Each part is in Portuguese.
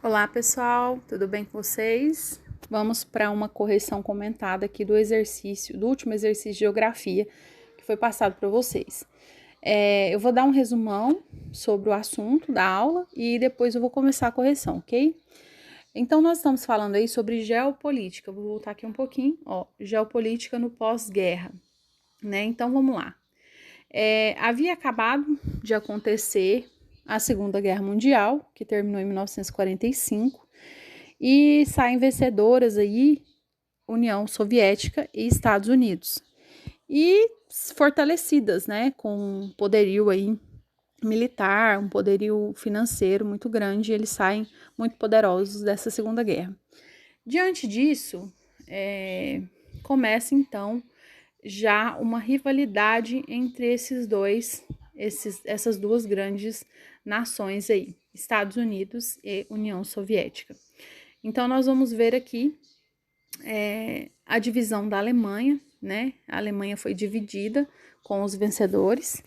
Olá pessoal, tudo bem com vocês? Vamos para uma correção comentada aqui do último exercício de geografia que foi passado para vocês. Eu vou dar um resumão sobre o assunto da aula e depois eu vou começar a correção, ok? Então, nós estamos falando aí sobre geopolítica. Vou voltar aqui um pouquinho, geopolítica no pós-guerra, né? Então, vamos lá. Havia acabado de acontecer a Segunda Guerra Mundial, que terminou em 1945, e saem vencedoras aí União Soviética e Estados Unidos. E fortalecidas, né, com um poderio aí militar, um poderio financeiro muito grande, eles saem muito poderosos dessa Segunda Guerra. Diante disso, começa então já uma rivalidade entre essas duas grandes nações aí, Estados Unidos e União Soviética. Então, nós vamos ver aqui a divisão da Alemanha, né? A Alemanha foi dividida com os vencedores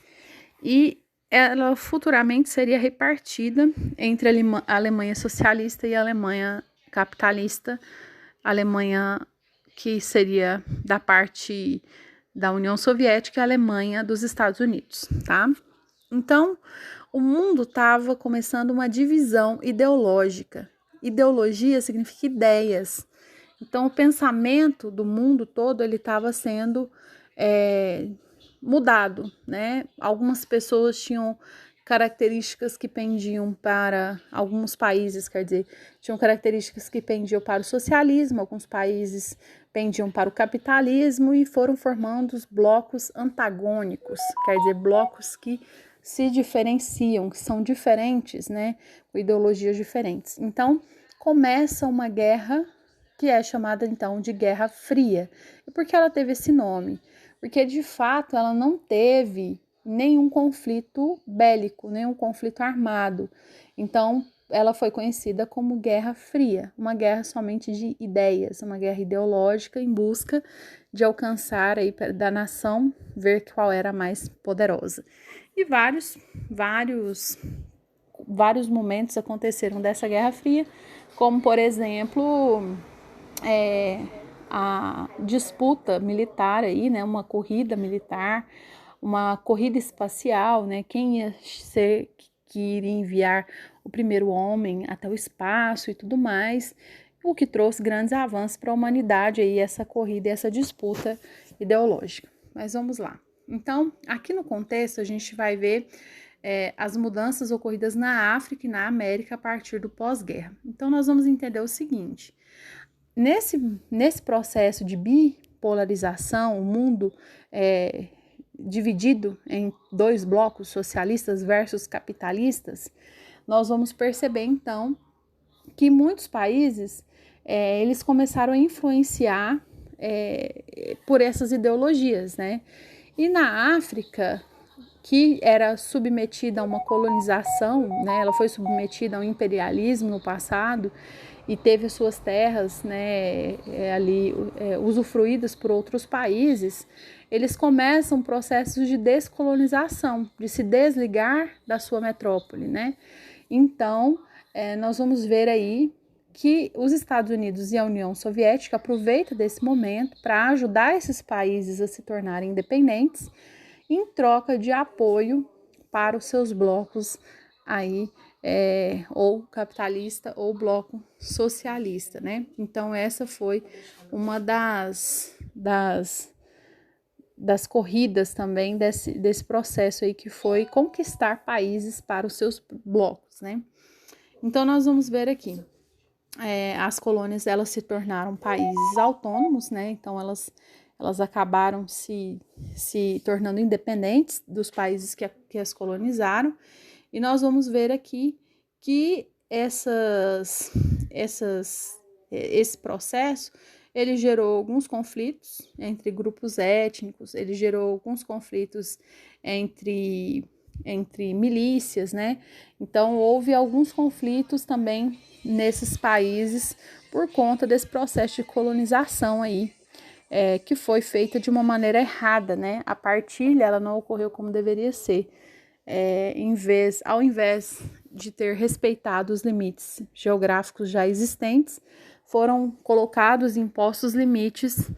e ela futuramente seria repartida entre a Alemanha socialista e a Alemanha capitalista, a Alemanha que seria da parte da União Soviética e a Alemanha dos Estados Unidos, tá? Então, o mundo estava começando uma divisão ideológica. Ideologia significa ideias. Então, o pensamento do mundo todo ele estava sendo mudado, né? Algumas pessoas tinham características que pendiam para alguns países, quer dizer, tinham características que pendiam para o socialismo, alguns países pendiam para o capitalismo e foram formando os blocos antagônicos, quer dizer, blocos que se diferenciam, que são diferentes, né, com ideologias diferentes. Então, começa uma guerra que é chamada, então, de Guerra Fria. E por que ela teve esse nome? Porque, de fato, ela não teve nenhum conflito bélico, nenhum conflito armado. Então, ela foi conhecida como Guerra Fria, uma guerra somente de ideias, uma guerra ideológica em busca de alcançar aí da nação, ver qual era a mais poderosa. E vários momentos aconteceram dessa Guerra Fria, como, por exemplo, a disputa militar aí, né, uma corrida militar, uma corrida espacial, né, quem ia ser que iria enviar o primeiro homem até o espaço e tudo mais, o que trouxe grandes avanços para a humanidade aí, essa corrida e essa disputa ideológica. Mas vamos lá. Então, aqui no contexto, a gente vai ver as mudanças ocorridas na África e na América a partir do pós-guerra. Então, nós vamos entender o seguinte: nesse processo de bipolarização, o mundo dividido em dois blocos, socialistas versus capitalistas, nós vamos perceber, então, que muitos países eles começaram a influenciar por essas ideologias, né? E na África, que era submetida a uma colonização, né? Ela foi submetida ao imperialismo no passado e teve suas terras, né, usufruídas por outros países. Eles começam processos de descolonização, de se desligar da sua metrópole, né? Então, nós vamos ver aí que os Estados Unidos e a União Soviética aproveitam desse momento para ajudar esses países a se tornarem independentes em troca de apoio para os seus blocos aí, ou capitalista ou bloco socialista, né? Então essa foi uma das corridas também desse processo aí, que foi conquistar países para os seus blocos, né? Então nós vamos ver aqui, as colônias elas se tornaram países autônomos, né? Então elas acabaram se tornando independentes dos países que as colonizaram. E nós vamos ver aqui que esse processo ele gerou alguns conflitos entre grupos étnicos, ele gerou alguns conflitos entre milícias, né? Então houve alguns conflitos também nesses países por conta desse processo de colonização aí, que foi feita de uma maneira errada, né? A partilha ela não ocorreu como deveria ser. ao invés de ter respeitado os limites geográficos já existentes, foram colocados e impostos limites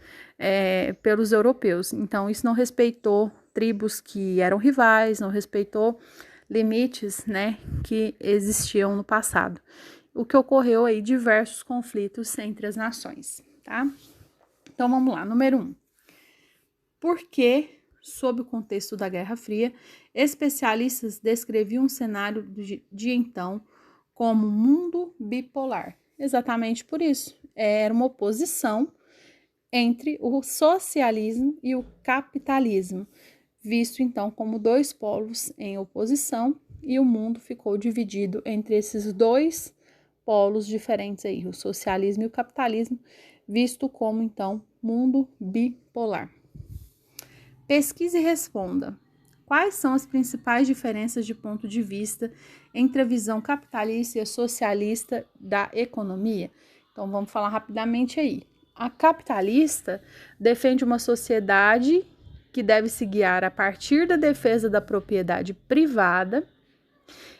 pelos europeus. Então, isso não respeitou tribos que eram rivais, não respeitou limites, né, que existiam no passado. O que ocorreu aí diversos conflitos entre as nações, tá? Então, vamos lá. Número 1. Por que, sob o contexto da Guerra Fria, especialistas descreviam um cenário de então como mundo bipolar? Exatamente por isso. Era uma oposição entre o socialismo e o capitalismo, visto então como dois polos em oposição, e o mundo ficou dividido entre esses dois polos diferentes aí, o socialismo e o capitalismo, visto como então mundo bipolar. Pesquise e responda. Quais são as principais diferenças de ponto de vista entre a visão capitalista e a socialista da economia? Então, vamos falar rapidamente aí. A capitalista defende uma sociedade que deve se guiar a partir da defesa da propriedade privada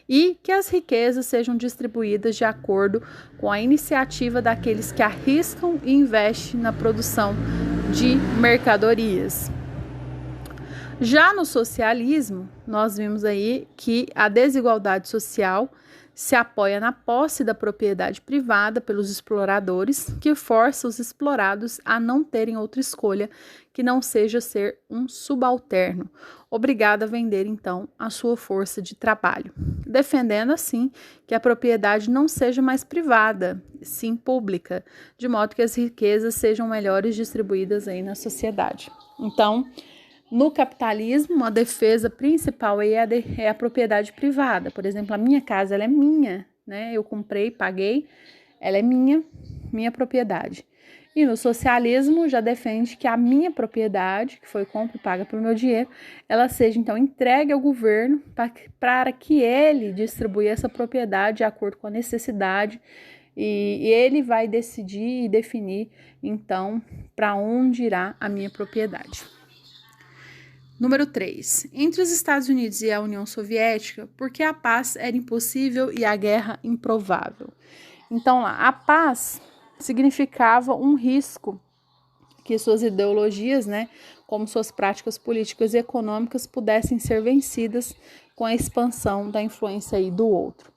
e que as riquezas sejam distribuídas de acordo com a iniciativa daqueles que arriscam e investem na produção de mercadorias. Já no socialismo, nós vimos aí que a desigualdade social se apoia na posse da propriedade privada pelos exploradores, que força os explorados a não terem outra escolha que não seja ser um subalterno, obrigado a vender então a sua força de trabalho, defendendo assim que a propriedade não seja mais privada, sim pública, de modo que as riquezas sejam melhores distribuídas aí na sociedade. Então, no capitalismo, a defesa principal aí é a propriedade privada. Por exemplo, a minha casa, ela é minha, né? Eu comprei, paguei, ela é minha propriedade. E no socialismo, já defende que a minha propriedade, que foi compra e paga pelo meu dinheiro, ela seja, então, entregue ao governo para que ele distribua essa propriedade de acordo com a necessidade e ele vai decidir e definir, então, para onde irá a minha propriedade. Número 3. Entre os Estados Unidos e a União Soviética, por que a paz era impossível e a guerra improvável? Então, lá, a paz significava um risco que suas ideologias, né, como suas práticas políticas e econômicas, pudessem ser vencidas com a expansão da influência aí do outro.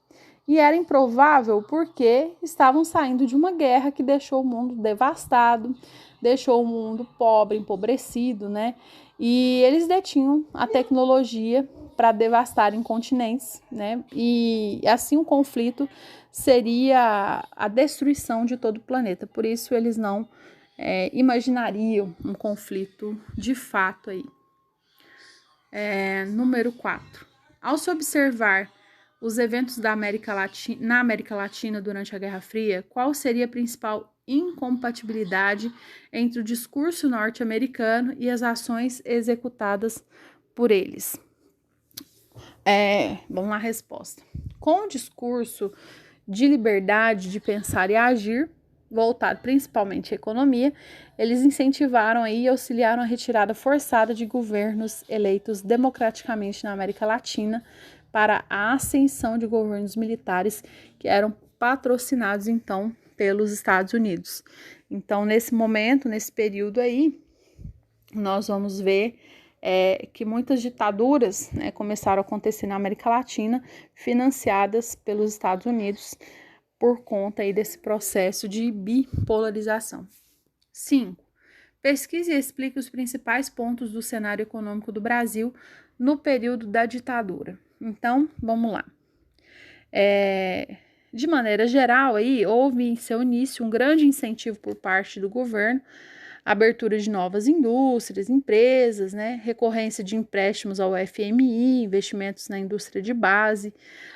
E era improvável porque estavam saindo de uma guerra que deixou o mundo devastado, deixou o mundo pobre, empobrecido, né? E eles detinham a tecnologia para devastarem continentes, né? E assim o conflito seria a destruição de todo o planeta. Por isso eles não imaginariam um conflito de fato aí. Número 4. Ao se observar os eventos na América Latina durante a Guerra Fria, qual seria a principal incompatibilidade entre o discurso norte-americano e as ações executadas por eles? Vamos lá a resposta. Com o discurso de liberdade de pensar e agir, voltado principalmente à economia, eles incentivaram e auxiliaram a retirada forçada de governos eleitos democraticamente na América Latina para a ascensão de governos militares que eram patrocinados, então, pelos Estados Unidos. Então, nesse momento, nesse período aí, nós vamos ver que muitas ditaduras, né, começaram a acontecer na América Latina, financiadas pelos Estados Unidos, por conta aí desse processo de bipolarização. 5. Pesquise e explique os principais pontos do cenário econômico do Brasil no período da ditadura. Então, vamos lá. De maneira geral, aí, houve em seu início um grande incentivo por parte do governo, abertura de novas indústrias, empresas, né, recorrência de empréstimos ao FMI, investimentos na indústria de base,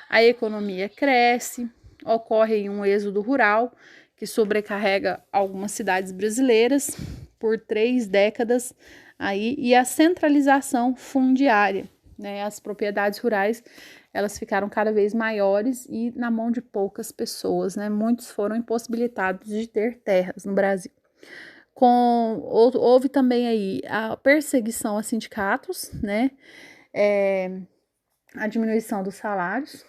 a economia cresce, ocorre um êxodo rural que sobrecarrega algumas cidades brasileiras por 3 décadas aí, e a centralização fundiária, né, as propriedades rurais elas ficaram cada vez maiores e na mão de poucas pessoas, né, muitos foram impossibilitados de ter terras no Brasil. Houve também aí a perseguição a sindicatos, né, a diminuição dos salários,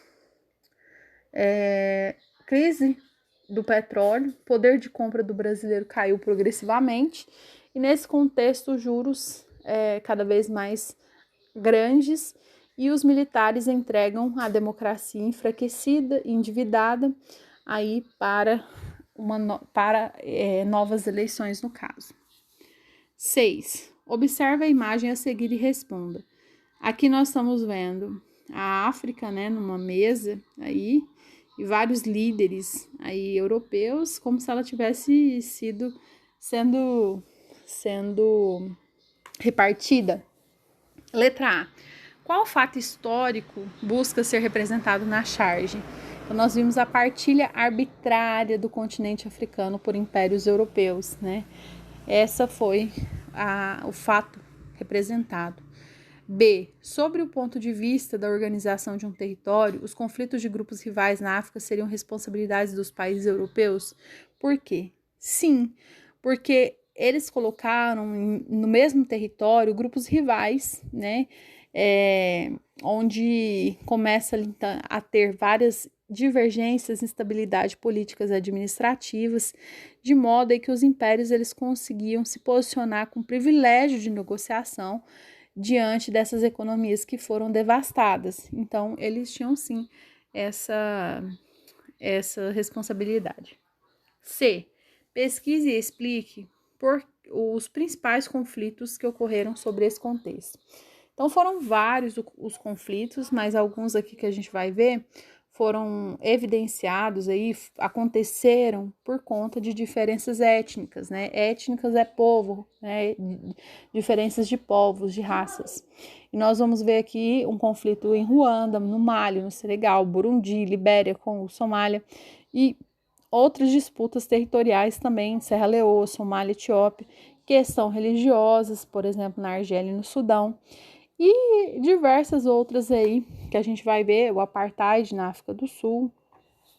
crise do petróleo, poder de compra do brasileiro caiu progressivamente, e nesse contexto os juros cada vez mais grandes, e os militares entregam a democracia enfraquecida e endividada aí para novas eleições, no caso. 6. Observe a imagem a seguir e responda. Aqui nós estamos vendo a África, né, numa mesa aí, e vários líderes aí europeus, como se ela tivesse sendo repartida. Letra A. Qual fato histórico busca ser representado na charge? Então, nós vimos a partilha arbitrária do continente africano por impérios europeus, né? Essa foi o fato representado. B. Sobre o ponto de vista da organização de um território, os conflitos de grupos rivais na África seriam responsabilidades dos países europeus? Por quê? Sim, porque eles colocaram no mesmo território grupos rivais, né? Onde começa a ter várias divergências, instabilidade políticas e administrativas, de modo aí que os impérios eles conseguiam se posicionar com privilégio de negociação diante dessas economias que foram devastadas. Então, eles tinham sim essa responsabilidade. C. Pesquise e explique os principais conflitos que ocorreram sobre esse contexto. Então, foram vários os conflitos, mas alguns aqui que a gente vai ver foram evidenciados aí, aconteceram por conta de diferenças étnicas, né? Étnicas é povo, né? Diferenças de povos, de raças. E nós vamos ver aqui um conflito em Ruanda, no Mali, no Senegal, Burundi, Libéria, Congo, Somália e outras disputas territoriais também, Serra Leoa, Somália, Etiópia, que são religiosas, por exemplo, na Argélia e no Sudão. E diversas outras aí que a gente vai ver, o apartheid na África do Sul.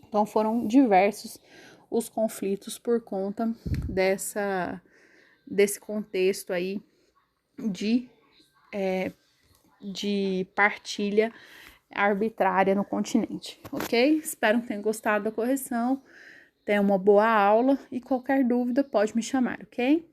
Então foram diversos os conflitos por conta desse contexto aí de partilha arbitrária no continente, ok? Espero que tenham gostado da correção, tenha uma boa aula e qualquer dúvida pode me chamar, ok?